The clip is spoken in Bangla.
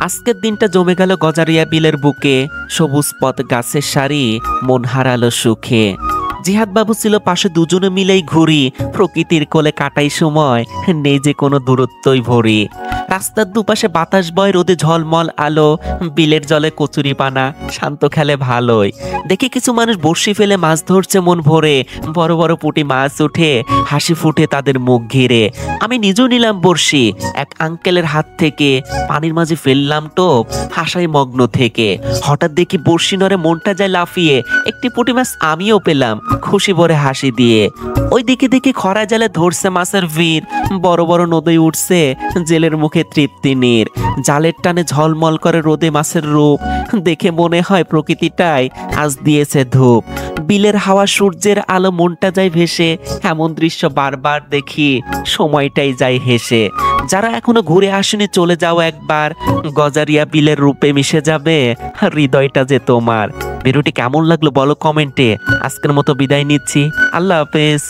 আজকের দিনটা জমে গেল গজারিয়া বিলের বুকে, সবুজ পথ গাছের সারি, মন হারালো সুখে। জিহাদ বাবু ছিল পাশে, দুজনে মিলেই ঘুরি, প্রকৃতির কোলে কাটাই সময়, নেই যে কোনো দূরত্বই ভরি। রাস্তার দুপাশে বাতাস বয়, রোদে ঝলমল আলো, বিলের জলে কচুরি পানা, শান্ত খেলে ভালোই। দেখি কিছু মানুষ বড়শি ফেলে মাছ ধরছে মন ভরে, বড় বড় পুঁটি মাছ উঠে, হাসি ফুটে তাদের মুখ ঘিরে। আমি নিজেও নিলাম বড়শি এক আঙ্কেলের হাত থেকে, পানির মাঝে ফেললাম টোপ, হাসাই মগ্ন থেকে। হঠাৎ দেখি বড়শি নড়ে, মনটা যায় লাফিয়ে, একটি পুঁটি মাছ আমিও পেলাম খুশি ভরে হাসি দিয়ে। ওই দিকে দেখি খরা জালে ধরছে মাছের ভিড়, বড় বড় নদী উঠছে, জেলের মুখে তৃপ্তি নীর। জালের টানে ঝলমল করে রোদে মাছের রূপ, দেখে মনে হয় প্রকৃতিটাই আজ দিয়েছে ধূপ। বিলের হাওয়া সূর্যের আলো, মনটা যায় ভেসে, এমন দৃশ্য বারবার দেখি, সময়টাই যায় হেসে। যারা এখনো ঘুরে আসেনি চলে যাও একবার, গজারিয়া বিলের রূপে মিশে যাবে হৃদয়টা যে তোমার। ভিডিওটি কেমন লাগলো বলো কমেন্টে। আজকের মতো বিদায় নিচ্ছি, আল্লাহ হাফেজ।